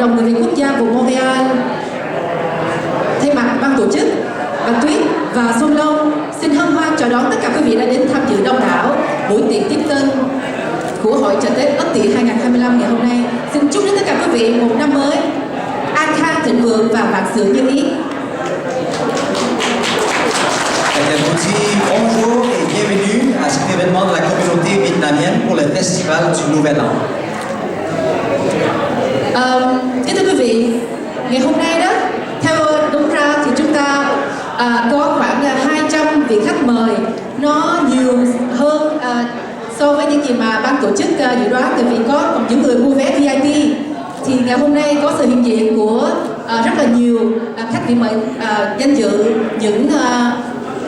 đồng Người Việt Quốc gia vùng Montreal, thay mặt ban tổ chức, Bạch Tuyết và Xuân Long xin hân hoan chào đón tất cả quý vị đã đến tham dự đông đảo buổi tiệc tiếp tân của Hội chợ Tết Ất Tỵ 2025 ngày hôm nay. Xin chúc đến tất cả quý vị một năm mới an khang, thịnh vượng và vạn sự như ý. Je vous dis bonjour et bienvenue à cet événement de la communauté vietnamienne pour le Festival du Nouvel An. Kính thưa quý vị, ngày hôm nay đó, theo đúng ra thì chúng ta có khoảng 200 vị khách mời, nó nhiều hơn so với những gì mà ban tổ chức dự đoán, tại vì có những người mua vé VIP. Thì ngày hôm nay có sự hiện diện của rất là nhiều khách vị mời danh dự, những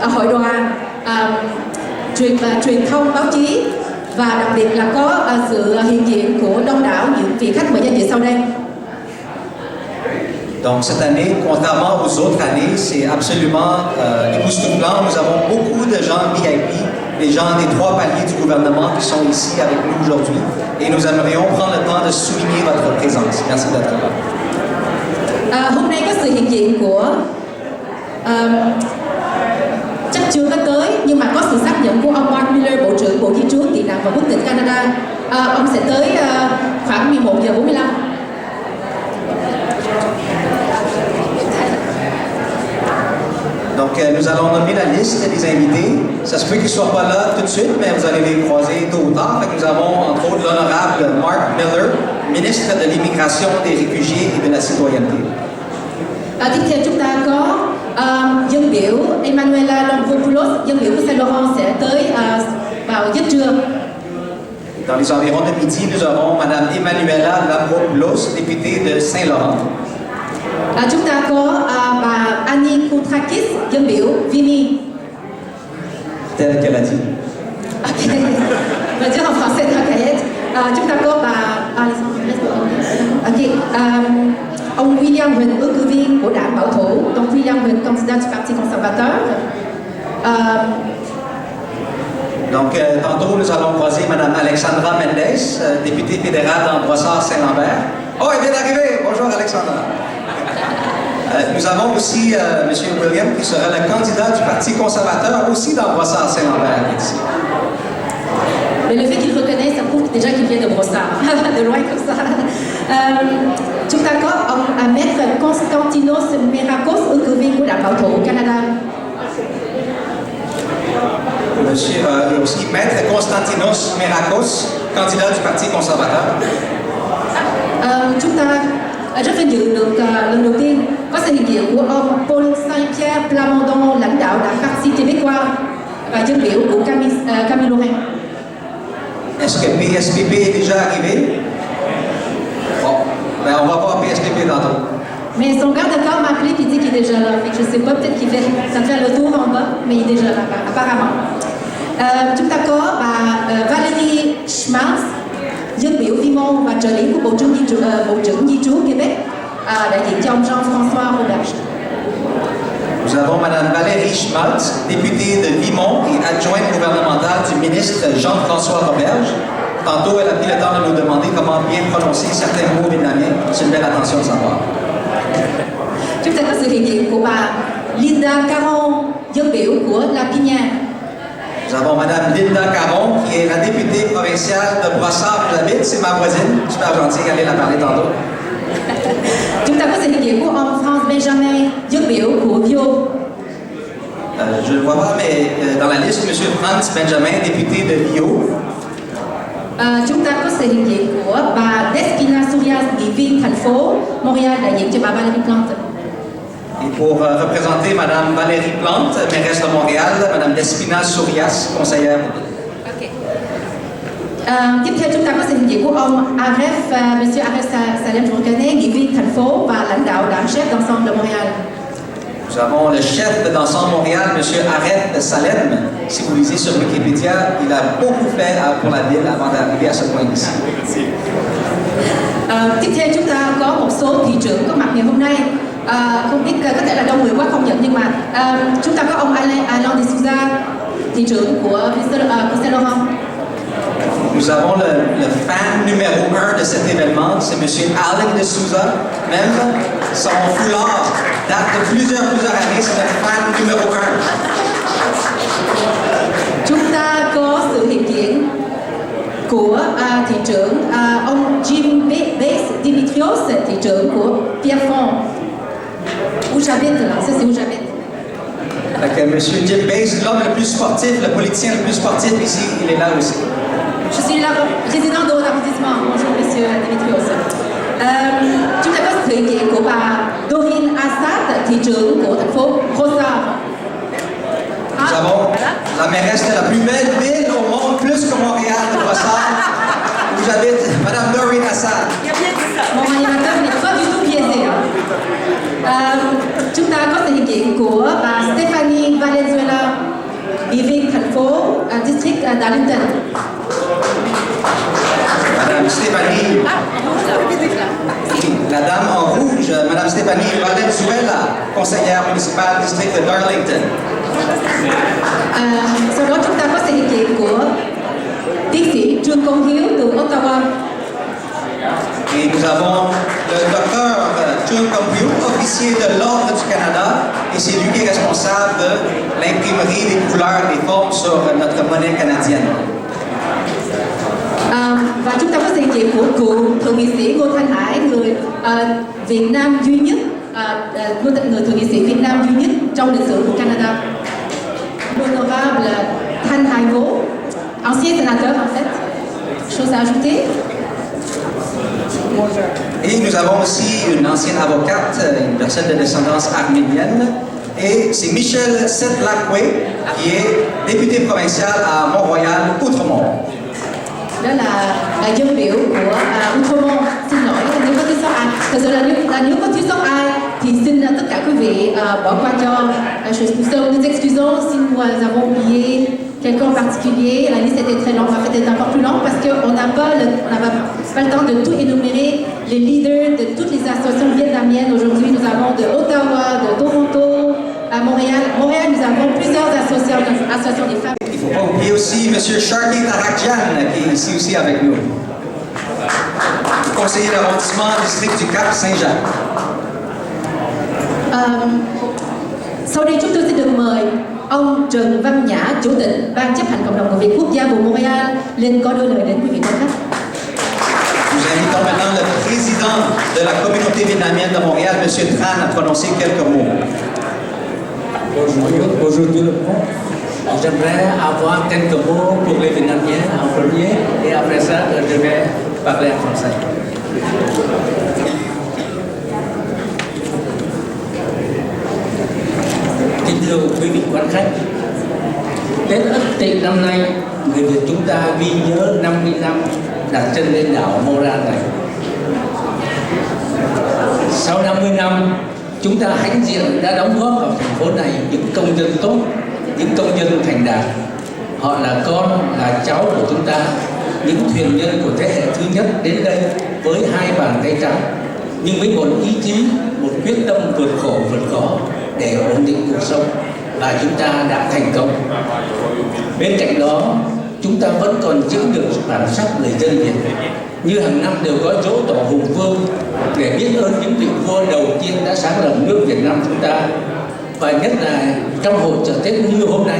hội đoàn, truyền thông, báo chí, và đặc biệt là có sự hiện diện của đông đảo những vị khách mời danh dự sau đây. Donc cette année, contrairement aux autres années, c'est absolument époustouflant. Nous avons beaucoup de gens VIP, des gens des 3 paliers du gouvernement qui sont ici avec nous aujourd'hui. Et nous aimerions prendre le temps de souligner votre présence. Merci d'être là. Hôm nay có sự hiện diện của chắc chưa có tới, nhưng mà có sự xác nhận của ông Mark Miller, Bộ trưởng Bộ Di trú, Tị nạn và Quốc tịch Canada. Ông sẽ tới khoảng 11:45. Donc nous allons nommer la liste des invités. Ça se peut qu'ils ne soient pas là tout de suite, mais vous allez les croiser tôt ou tard. Nous avons entre autres l'honorable Mark Miller, ministre de l'immigration, des réfugiés et de la citoyenneté. Tiếp theo chúng ta có dân biểu Emanuela Lombopoulos, dân biểu của Saint-Laurent sẽ tới vào giấc trưa. Dans les environs de midi, nous aurons Madame Emanuela Lombopoulos, députée de Saint-Laurent. Chúng ta có bà Annie Koutrakis, dân biểu Vimy. Tel qu'elle a dit. Ok, on va dire en français Tracayette. Chúng ta có bà ông William Huỳnh, ứng cử viên của đảng bảo thủ, donc William Huỳnh, candidat du Parti conservateur. Donc, tantôt, nous allons croiser Madame Alexandra Mendes, députée fédérale dans Brossard-Saint-Lambert. Oh, elle vient d'arriver! Bonjour, Alexandra. Nous avons aussi M. William, qui sera le candidat du Parti conservateur, aussi dans Brossard-Saint-Lambert. Mais le fait qu'il reconnaisse, ça prouve déjà qu'il vient de Brossard, de loin comme ça. Chúng ta có ông Maître Constantinos Merakos, ứng cử viên của đảng bảo thủ Canada. Monsieur, il y a aussi Maître Constantinos Merakos, candidat du Parti conservateur. Chúng ta rất vinh dự được lần đầu tiên có sự hiện diện của ông Paul Saint-Pierre Plamondon, lãnh đạo đảng Parti québécois và dân biểu của Camille Lorrain. Est-ce que PSPP est déjà arrivé? Bon, ben on va voir PSPP tantôt. Mais son garde-corps m'a appelé et dit qu'il est déjà là. Fait que je sais pas, peut-être qu'il fait ça fait le tour en bas, mais il est déjà là, apparemment. Chúng ta có bà Valérie Schmalz, dân biểu Vi Môn và trợ lý của Bộ trưởng Di trú Québec, đại diện cho ông Jean-François Roberge. Nous avons Madame Valérie Schmalz, députée de Vimont et adjointe gouvernementale du ministre Jean-François Roberge. Tantôt, elle a pris le temps de nous demander comment bien prononcer certains mots vietnamiens. C'est une belle attention de savoir. Chúng ta có sự hiện diện của bà Linda Caron, dân biểu của La Piña. Nous avons Madame Linda Caron, qui est la députée provinciale de Brossard. J'habite, c'est ma voisine. Super gentille, allez la parler tantôt. Chúng ta có sự hiện diện của ông France Benjamin, dân biểu của Vio. Je ne le vois pas, mais dans la liste, M. Franz Benjamin, député de Vio. Chúng ta có sự hiện diện của bà Despina Surias, nghị viên thành phố Montréal, đại diện cho bà Valérie Plante. Et pour représenter Madame Valérie Plante, mairesse de Montréal, Madame Despina Surias, conseillère. Okay. Tiếp theo chúng ta có sự hiện diện của ông Aref, Monsieur Aref Salem, je reconnais, nghị viên thành phố và lãnh đạo đảng chef d'ensemble de Montréal. Nous avons le chef d'ensemble Montréal, M. Aref Salem. Si vous lisez sur Wikipédia, il a beaucoup fait pour la ville avant d'arriver à ce point ici. Tiếp theo chúng ta có một số thị trưởng có mặt ngày hôm nay. Không biết có thể là đông người quá không nhận, nhưng mà chúng ta có ông Alain de Souza, thị trưởng của Saint-Laurent. Nous avons le fan numéro 1 de cet événement, c'est M. Alan de Souza. Même son foulard date de plusieurs années, c'est le fan numéro 1. Chúng ta có sự hiện diện của thị trưởng ông Jim Dimitrios, thị trưởng của Pierrefonds. Où j'habite là, ça c'est où j'habite. M. Jim Bass, l'homme le plus sportif, le politicien le plus sportif ici, il est là aussi. Je suis la présidente de l'arrondissement. Bonjour, monsieur Dimitrios. Chúng ta có sự hiện diện của bà Doreen Assad, thị trưởng của thành phố Rosar. Nous avons la mairesse de la plus belle ville au monde, plus que Montréal, de Brossard, où j'habite, Madame Doreen Assad. Mon animateur n'est pas du tout biaisé. Chúng ta có sự hiện diện của bà Stephanie Valenzuela, ủy viên thành phố district Darlington. Madame Stéphanie, la dame en rouge, Madame Stéphanie Valenzuela, conseillère municipale district de Darlington. Sau đó chúng ta có sự hiện diện của tiến sĩ Trương Công Hiếu từ Ottawa. Et nous avons le docteur Trương Công Hiếu, officier de l'Ordre du Canada, et c'est lui qui est responsable de l'imprimerie des couleurs et des formes sur notre monnaie canadienne. Và chúng ta có sự hiện diện của cựu thượng nghị sĩ Ngô Thanh Hải, người Việt Nam duy nhất, người thượng nghị sĩ Việt Nam duy nhất trong lịch sử của Canada. L'honorable Thanh Hải Ngô, ancien sénateur en fait. Chose à ajouter? Et nous avons aussi une ancienne avocate, une personne de descendance arménienne, et c'est Michel Setlakwe, qui est député provincial à Mont-Royal, Outremont. Đó là dân biểu của Outremont. Xin lỗi nếu có thiếu sót ai. Thật sự là nếu có thiếu sót ai thì xin tất cả quý vị bỏ qua cho. Nous excusons si nous avons oublié quelqu'un en particulier. La liste était très longue, en fait elle est encore plus longue parce qu'on n'a pas le temps de tout énumérer les leaders de toutes les associations vietnamiennes. Aujourd'hui, nous avons de Ottawa, de Toronto, à Montréal. Montréal, nous avons plusieurs associations des femmes. Il ne faut pas oublier aussi M. Sharky Tarakjian, qui est ici aussi avec nous. Conseiller d'arrondissement district du Cap-Saint-Jacques. Sau đây chúng tôi sẽ được mời ông Trần Văn Nhã, Chủ tịch Ban chấp hành Cộng đồng người Việt Quốc gia vùng Montréal lên có đôi lời đến quý vị quan khách. Nous invitons maintenant le président de la communauté vietnamienne de Montréal, M. Tran, à prononcer quelques mots. Bonjour tout le monde. J'aimerais avoir quelques mots pour les Vietnamiens en premier et après ça, je vais parler en français. Kính thưa quý vị quan khách, Tết Ất Tỵ năm nay, người Việt chúng ta ghi nhớ 50 năm đặt chân lên đảo Montréal này. Sau 50 năm, chúng ta hãnh diện đã đóng góp vào thành phố này những công dân tốt, những công dân thành đạt. Họ là con, là cháu của chúng ta, những thuyền nhân của thế hệ thứ nhất đến đây với hai bàn tay trắng, nhưng với một ý chí, một quyết tâm vượt khổ vượt khó để ổn định cuộc sống, và chúng ta đã thành công. Bên cạnh đó, chúng ta vẫn còn giữ được bản sắc người dân Việt. Như hàng năm đều có dỗ tổ Hùng Vương để biết ơn những vị vua đầu tiên đã sáng lập nước Việt Nam chúng ta. Và nhất là trong hội chợ Tết như hôm nay,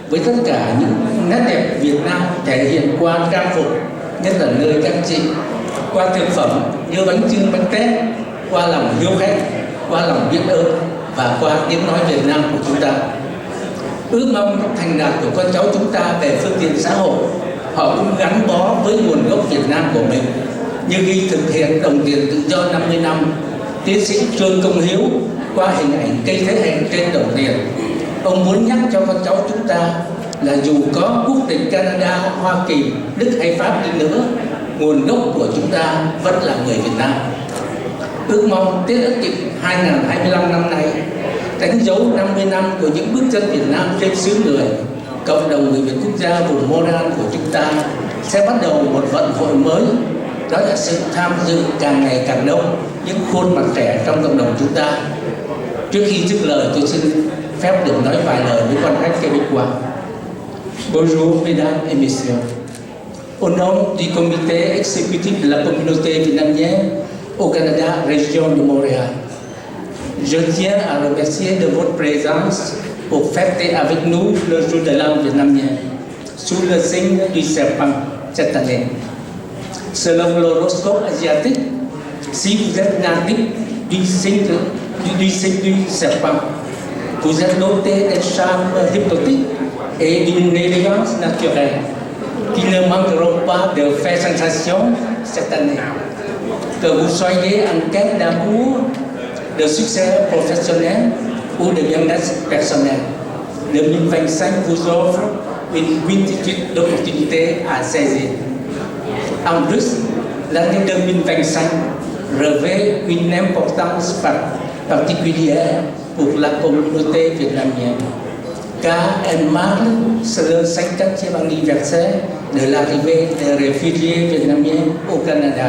với tất cả những nét đẹp Việt Nam thể hiện qua trang phục, nhất là nơi trang trí, qua thực phẩm như bánh chưng, bánh tét, qua lòng hiếu khách, qua lòng biết ơn và qua tiếng nói Việt Nam của chúng ta. Ước mong thành đạt của con cháu chúng ta về phương tiện xã hội, họ cũng gắn bó với nguồn gốc Việt Nam của mình. Như khi thực hiện đồng tiền tự do 50 năm, tiến sĩ Trương Công Hiếu qua hình ảnh cây thế hệ trên đồng tiền, ông muốn nhắc cho con cháu chúng ta là dù có quốc tịch Canada, Hoa Kỳ, Đức hay Pháp đi nữa, nguồn gốc của chúng ta vẫn là người Việt Nam. Ước mong Tết Ất Tỵ 2025 năm nay đánh dấu 50 năm của những bước chân Việt Nam trên xứ người, cộng đồng người Việt quốc gia vùng Montréal của chúng ta sẽ bắt đầu một vận hội mới. Đó là sự tham dự càng ngày càng đông những khuôn mặt trẻ trong cộng đồng chúng ta. Trước khi dứt lời, tôi xin phép được nói vài lời với quan khách Québécois. Bonjour, mesdames et messieurs. Au nom du comité exécutif de la communauté vietnamienne au Canada, région de Montréal, je tiens à remercier de votre présence pour fêter avec nous le jour de l'an vietnamien sous le signe du serpent cette année. Selon l'horoscope asiatique, si vous êtes natif du signe du serpent, vous êtes doté d'un charme hypnotique et d'une élégance naturelle qui ne manqueront pas de faire sensation cette année. Que vous soyez en quête d'amour, de succès professionnel ou de bien-être personnel, 2025 vous offre une multitude d'opportunités à saisir. En plus, l'année 2025 revêt une importance particulière pour la communauté vietnamienne, car elle marque le 50e anniversaire de l'arrivée des réfugiés vietnamiens au Canada.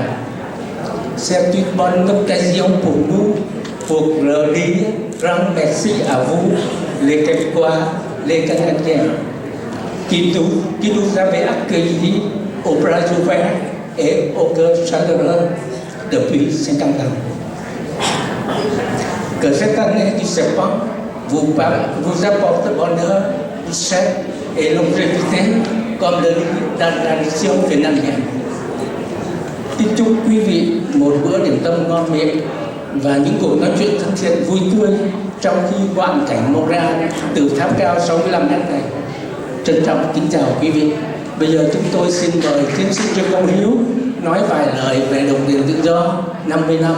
C'est une bonne occasion pour nous pour redire grand merci à vous, les Québécois, les Canadiens, qui nous avez accueillis aux bras ouverts et au cœur chaleureux depuis 50 ans. Que cette année du serpent vous apporte bonheur, richesse et longévité comme de la tradition vietnamienne. Kính chúc quý vị một bữa điểm tâm ngon miệng và những cuộc nói chuyện thân thiện vui tươi trong khi quang cảnh Montreal từ tháp cao 65 mét này. Trân trọng kính chào quý vị. Bây giờ chúng tôi xin mời tiến sĩ Trương Công Hiếu nói vài lời về đồng tiền tự do 50 năm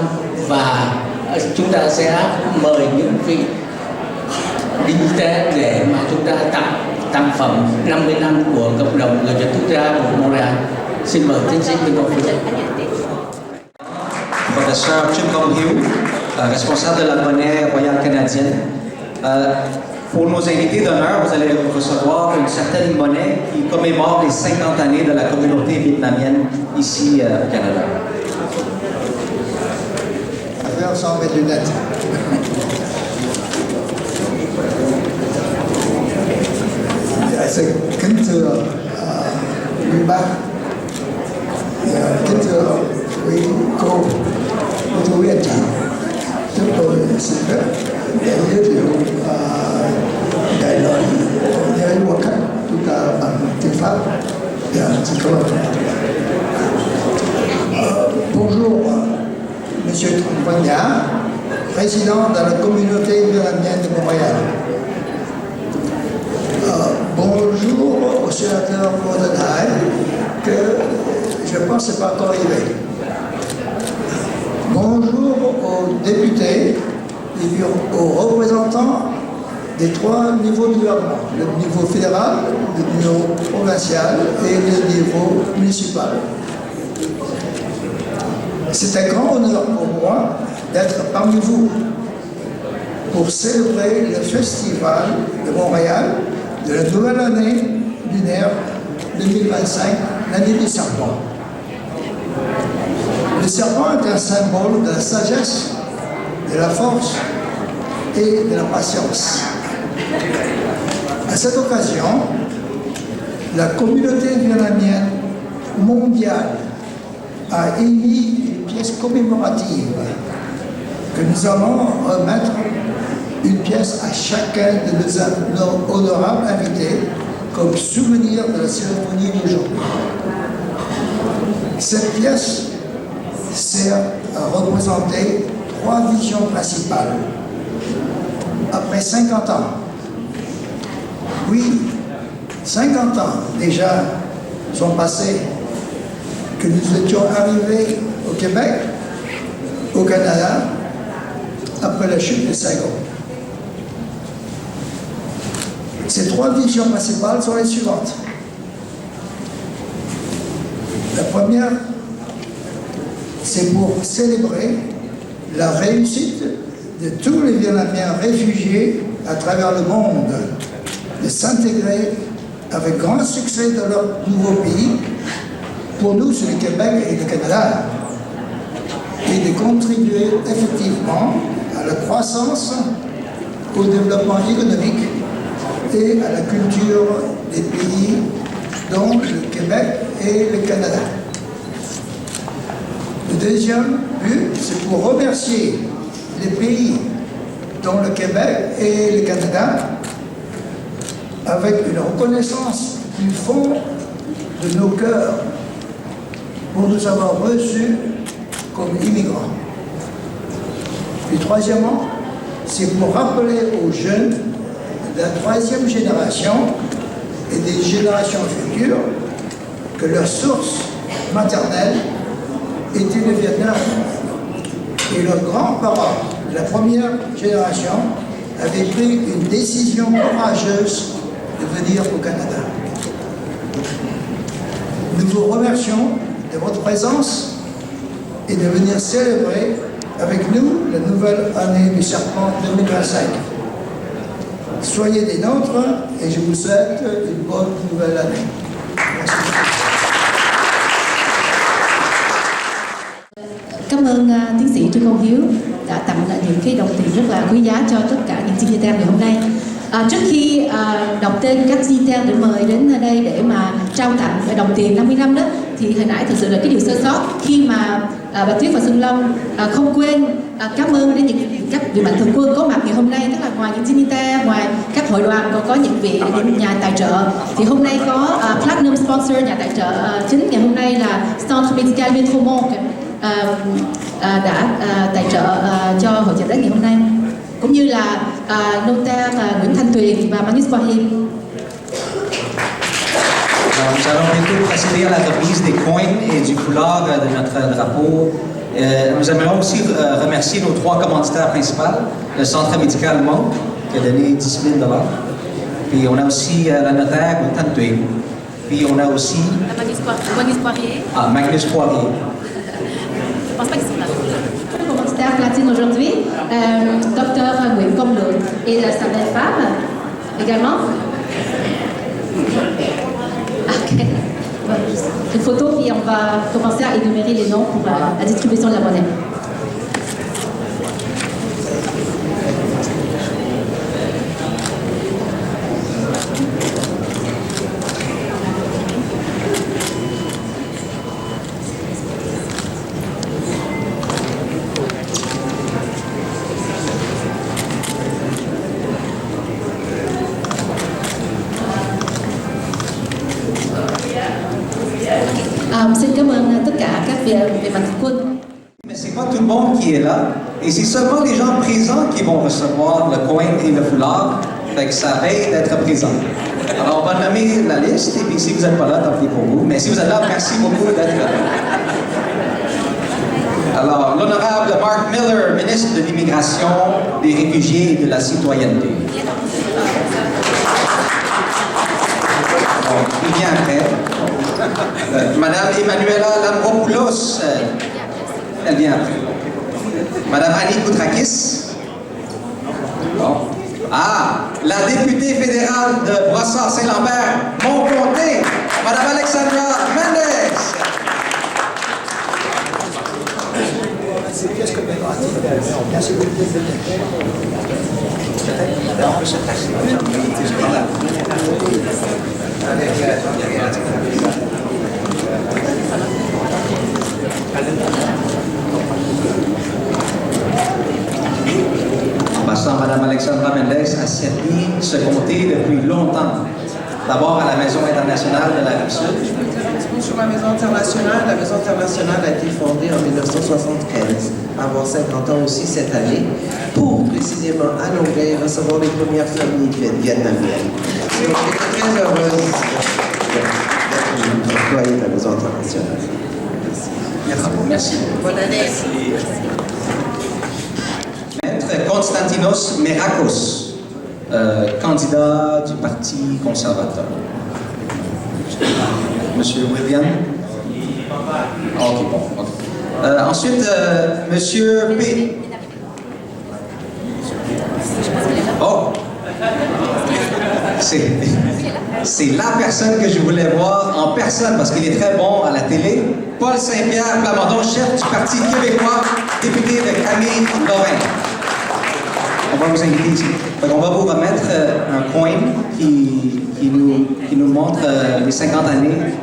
và chúng ta sẽ mời những vị dignitaires để mà chúng ta tặng tác phẩm 50 năm của cộng đồng người Việt quốc gia của Montreal. Xin mời tiến sĩ Trương Công Hiếu. Professeur Trương Công Hiếu, responsable de la monnaie royale canadienne. Pour nos invités d'honneur, vous allez recevoir une certaine monnaie qui commémore les 50 années de la communauté vietnamienne ici au Canada. Faire sans mes lunettes. Xin kính thưa quý bác, kính thưa quý cô chú anh chị, chúng tôi xin phép để giới thiệu đại lời với quan khách chúng ta bằng tiếng Pháp. Xin cảm ơn. Bonjour, Monsieur Văn Nhã, président de la communauté vietnamienne de Montréal. Bonjour au sénateur Bodenheim, que je pense n'est pas encore arrivé. Bonjour aux députés et aux représentants des trois niveaux du gouvernement, le niveau fédéral, le niveau provincial et le niveau municipal. C'est un grand honneur pour moi d'être parmi vous pour célébrer le festival de Montréal de la nouvelle année lunaire 2025, l'année du serpent. Le serpent est un symbole de la sagesse, de la force et de la patience. À cette occasion, la communauté vietnamienne mondiale a émis une pièce commémorative que nous allons remettre, une pièce à chacun de nos honorables invités comme souvenir de la cérémonie d'aujourd'hui. Cette pièce sert à représenter trois visions principales. Après 50 ans, oui, 50 ans déjà sont passés que nous étions arrivés au Québec, au Canada, après la chute de Saigon. Ces trois visions principales sont les suivantes. La première, c'est pour célébrer la réussite de tous les Vietnamiens réfugiés à travers le monde de s'intégrer avec grand succès dans leur nouveau pays, pour nous c'est le Québec et le Canada, et de contribuer effectivement à la croissance, au développement économique et à la culture des pays dont le Québec et le Canada. Le deuxième but, c'est pour remercier les pays dont le Québec et le Canada, avec une reconnaissance du fond de nos cœurs pour nous avoir reçus comme immigrants. Puis troisièmement, c'est pour rappeler aux jeunes de la troisième génération et des générations futures que leur source maternelle était le Vietnam. Et leurs grands-parents de la première génération avaient pris une décision courageuse de venir au Canada. Nous vous remercions de votre présence et de venir célébrer avec nous la nouvelle année du Serpent 2025. Soyez des nôtres et je vous souhaite une bonne nouvelle année. Merci. Cảm ơn tiến sĩ Trương Công Hiếu đã tặng những cái đồng tiền rất là quý giá cho tất cả những Dignitaires ngày hôm nay. Trước khi đọc tên các Dignitaires để mời đến đây để mà trao tặng đồng tiền 50 năm đó, thì hồi nãy thực sự là cái điều sơ sót khi mà bà Tuyết và Xuân Long không quên cảm ơn đến các vị mạnh thường quân có mặt ngày hôm nay, tức là ngoài những Dignitaires, ngoài các hội đoàn còn có những nhà tài trợ. Thì hôm nay có Platinum Sponsor, nhà tài trợ chính ngày hôm nay là Centre Médical Métromont đã tài trợ cho hội chợ Tết ngày hôm nay, cũng như là Notaire Nguyễn Thanh Tuyền và Magnus Poirier. Nous allons bientôt procéder à la remise des coins et du foulard de notre drapeau. Nous aimerions aussi remercier nos 3 commanditaires principaux, le Centre médical Monk, qui a donné 10 000 $. Puis on a aussi la notaire Nguyễn Thanh Tuyền. Puis on a aussi... Magnus Poirier. Ah, Magnus Poirier. Je pense pas qu'ils sont là. Commanditaire platine aujourd'hui, Docteur Nguyễn Công Lượng et sa belle-femme également. Ok. Une photo, puis on va commencer à énumérer les noms pour la distribution de la monnaie. Xin cảm ơn tất cả các vị mạnh thường quân. Mais c'est pas tout le monde qui est là, et c'est seulement les gens présents qui vont recevoir le coin et le foulard, fait que ça aide d'être présent. Alors on va nommer la liste, et puis si vous n'êtes pas là, tant pis pour vous, mais si vous êtes là, merci beaucoup d'être là. Alors, l'honorable Mark Miller, ministre de l'Immigration, des Réfugiés et de la Citoyenneté. Bon, il vient après. Madame Emmanuela Lambropoulos, elle vient après. Madame Annie Koutrakis. Bon. Ah, la députée fédérale de Brossard-Saint-Lambert, Montcomté, Madame Alexandra Mendes. En passant, Madame Alexandra Mendes a servi ce comté depuis longtemps. D'abord à la Maison internationale de la Rive-Sud. Sur la Maison internationale a été fondée en 1975, avoir 50 ans aussi cette année, pour précisément à Longueuil recevoir les premières familles vietnamiennes. Donc j'étais très heureuse d'être employée de la Maison internationale. Merci. Merci. Bonne année. Maître Konstantinos Merakos, candidat du Parti conservateur. Monsieur William. Ok, bon. Okay. Ensuite, Monsieur P. Oh! C'est la personne que je voulais voir en personne parce qu'il est très bon à la télé. Paul Saint-Pierre Plamondon, chef du Parti québécois, député de Camille-Lorrain. On va vous inviter ici. Donc on va vous remettre un coin qui nous montre les 50 années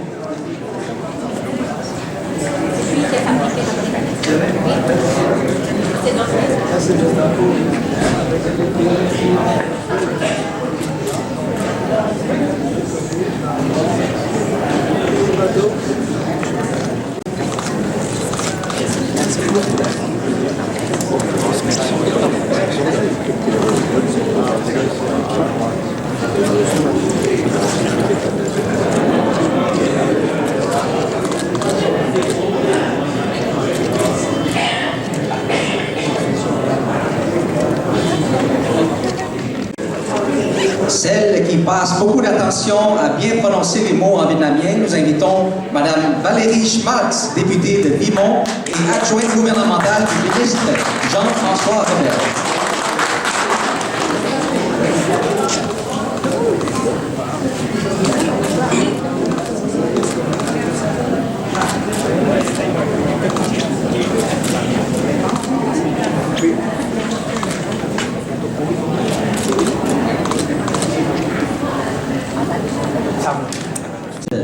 Celle qui passe beaucoup d'attention à bien prononcer les mots en vietnamien, nous invitons Mme Valérie Schmaltz, députée de Vimont et adjointe gouvernementale du ministre Jean-François Robert.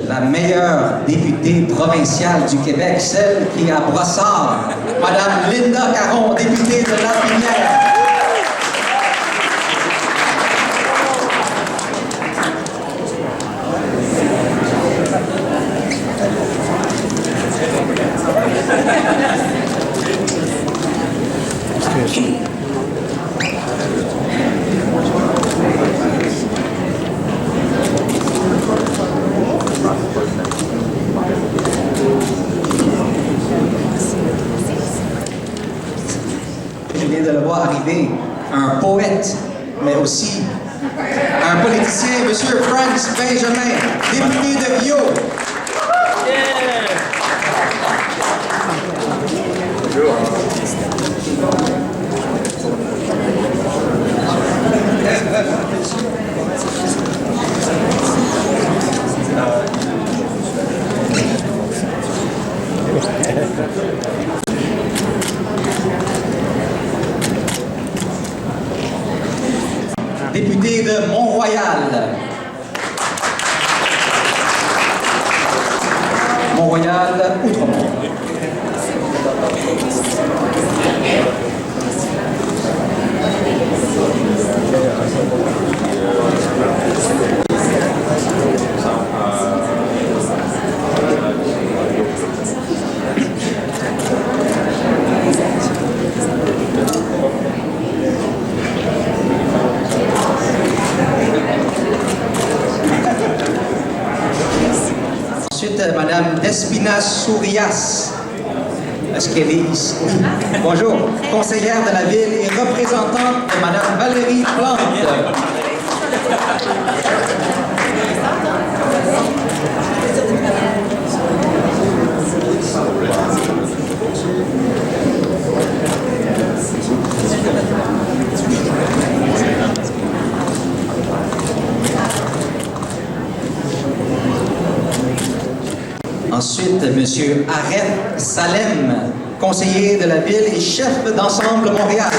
La meilleure députée provinciale du Québec, celle qui est à Brossard, Mme Linda Caron, députée de Lafrenière. Je viens de le voir arriver, un poète, mais aussi un politicien, M. Franz Benjamin, député de Viau. Député de Mont-Royal. Mont-Royal, Outremont. Ensuite, Mme Despina Sourias. Est-ce qu'elle est ici? Oui. Bonjour. Conseillère de la ville et représentante de Mme Valérie Plante. Ensuite, M. Aref Salem, conseiller de la ville et chef d'ensemble Montréal.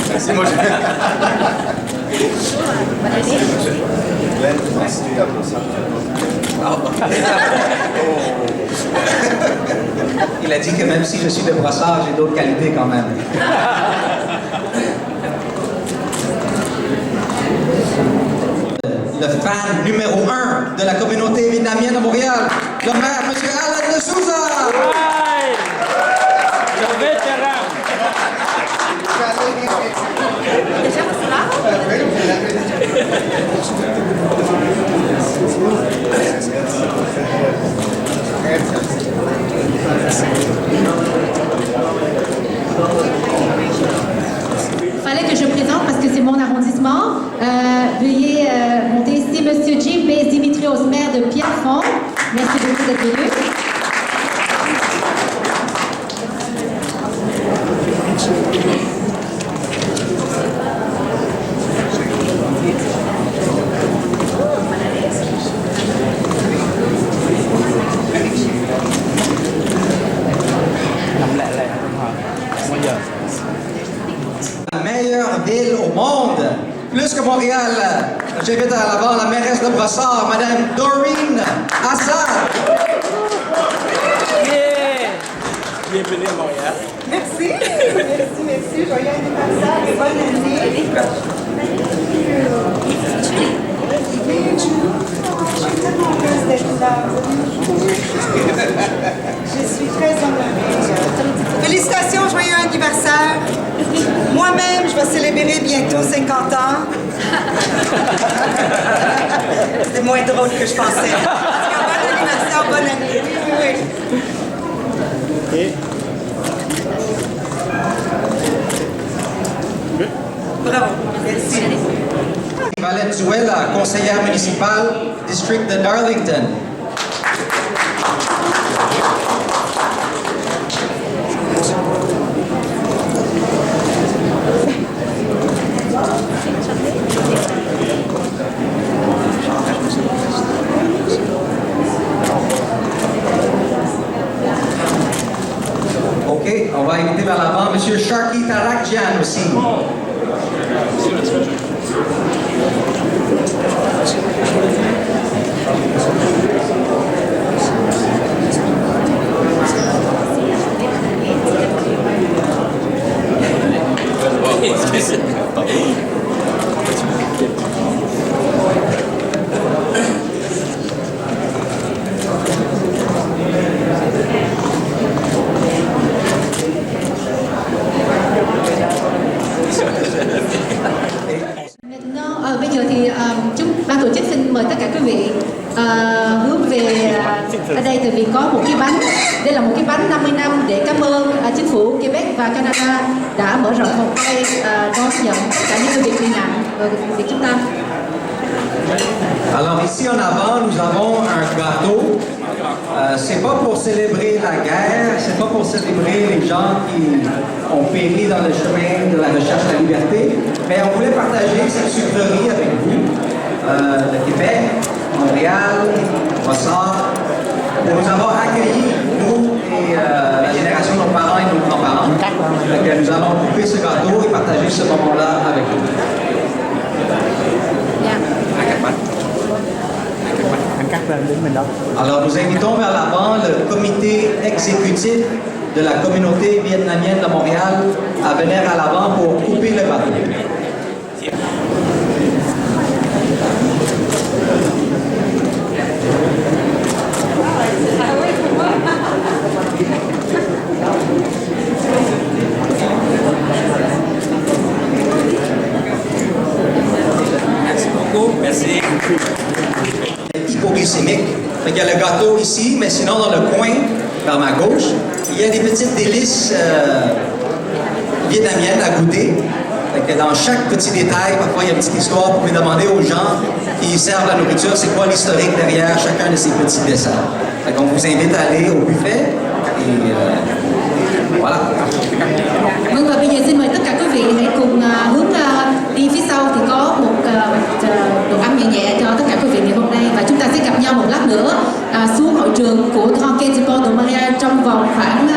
Merci, moi Il a dit que même si je suis de Brossard, j'ai d'autres qualités quand même. Le fan numéro 1 de la communauté vietnamienne à Montréal, le maire, M. Alan de Souza. Le vétéran. Déjà, c'est là? Fallait que je présente parce que c'est mon arrondissement. Veuillez monter ici, M. Jim B. Dimitrios, maire de Pierrefonds. Merci beaucoup d'être venu. La meilleure ville au monde, plus que Montréal, J'invite à l'avant la mairesse de Brossard, Madame Doreen Assad. Bienvenue à Montréal. Merci. Merci. Joyeux anniversaire et bonne année. Je suis tellement heureuse d'être là. Je suis très honorée. Félicitations, joyeux anniversaire. Moi-même, je vais célébrer bientôt 50 ans. C'est moins drôle que je pensais. Bon anniversaire, bonne année. Oui. Bravo. Merci. Valenzuela, conseillère municipale, district de Darlington. OK, on va inviter vers l'avant M. Sharky Tarakjian aussi. Bây giờ thì ban tổ chức xin mời tất cả quý vị hướng về ở đây, tại vì có một cái bánh, đây là một cái bánh 50 năm để cảm ơn chính phủ Quebec và Canada đã mở rộng vòng tay đón nhận tất cả những người Việt bị nạn ở Việt chúng ta. Alors ici en avant, nous avons un gâteau. C'est pas pour célébrer la guerre, c'est pas pour célébrer les gens qui ont péri dans le chemin de la recherche de la liberté, mais on voulait partager cette sucrerie avec vous, de Québec, Montréal, Brossard, pour nous avoir accueillis, nous et la génération de nos parents et de nos grands-parents. Donc, nous allons couper ce gâteau et partager ce moment-là avec vous. Alors, nous invitons vers l'avant le comité exécutif de la communauté vietnamienne de Montréal à venir à l'avant pour couper le gâteau. Merci beaucoup. Merci. Hypoglycémique. Il y a le gâteau ici, mais sinon dans le coin, vers ma gauche, il y a des petites délices vietnamiennes à goûter. Fait que dans chaque petit détail, parfois il y a une petite histoire. Vous pouvez demander aux gens qui servent la nourriture, c'est quoi l'historique derrière chacun de ces petits desserts. Fait qu'on vous invite à aller au buffet et voilà. Vâng, và bây giờ xin mời tất cả quý vị hãy cùng hướng đi phía sau thì có một đồ ăn nhẹ nhẹ cho tất cả quý vị ngày hôm nay, và chúng ta sẽ gặp nhau một lát nữa xuống hội trường của Kensington de Montréal trong vòng khoảng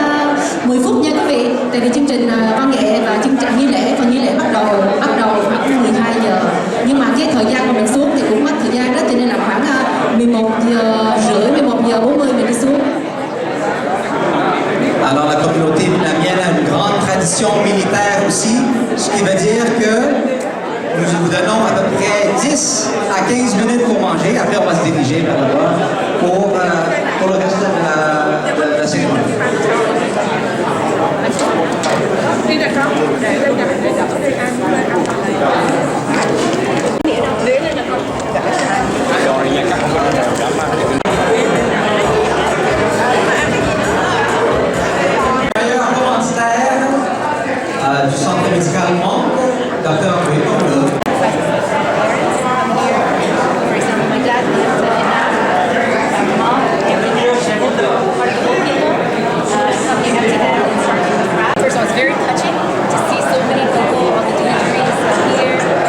10 phút nha quý vị. Tại vì chương trình văn nghệ và chương trình phần nghi lễ bắt đầu khoảng 12 giờ, nhưng mà cái thời gian mà mình xuống thì cũng mất thời gian đó, cho nên là khoảng 11 giờ rưỡi, 11 giờ 40 mình đi xuống. Alors la communauté vietnamienne a une grande tradition militaire aussi, ce qui veut dire que nous vous donnons à peu près 10 à 15 minutes pour manger. Après, on va se diriger vers là-bas pour le reste de la cérémonie. Du centre médical Monk, Dr. Raymond. First of all, it's very touching to see so many people on the deliveries here.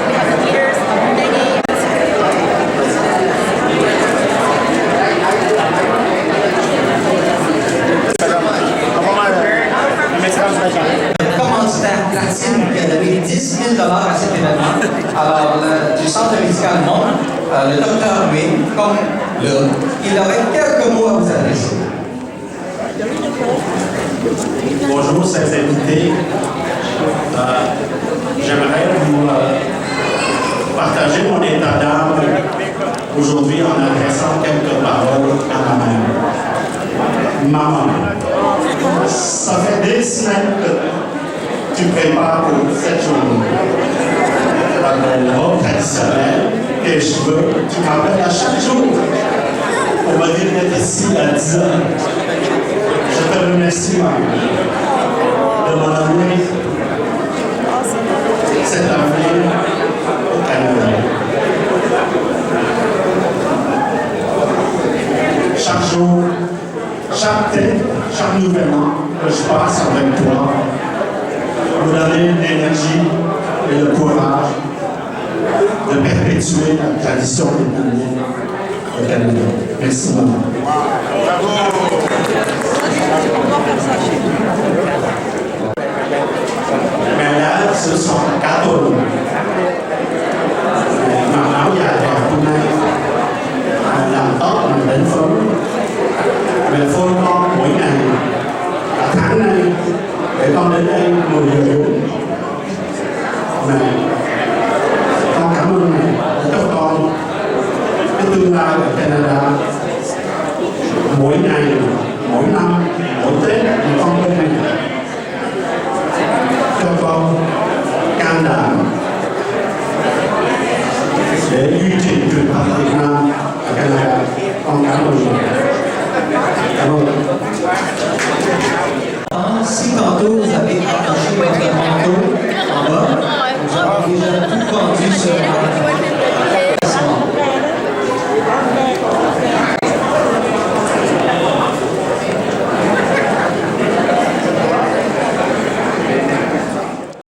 le docteur, lui, comme Luc, il aurait quelques mots à vous adresser. Bonjour, chers invités. J'aimerais vous partager mon état d'âme aujourd'hui en adressant quelques paroles à ma mère. Maman, ça fait des semaines que tu prépares pour cette journée. La belle robe traditionnelle, tes cheveux, tu m'appelles à chaque jour pour me dire d'être ici à 10 heures. Je te remercie, maman, de m'en amener cet avenir au Canada. Chaque jour, chaque tête, chaque nouvel an que je passe avec toi, me donner l'énergie et le courage de perpétuer la tradition vietnamienne au Canada. Merci, maman. Mais là, ce sont 14. Maman, il y a làm tốt mình đến phấn về phone con mỗi ngày cả tháng nay để con đến đây 10 giờ rưỡi. Mẹ, con cảm ơn mẹ đã cho con cái tương lai ở Canada. Mỗi ngày, mỗi năm, mỗi Tết thì con bên này cho con can đảm để duy trì truyền thống Việt Nam ở Canada. Con cảm ơn. Cảm ơn. Si tantôt vous avez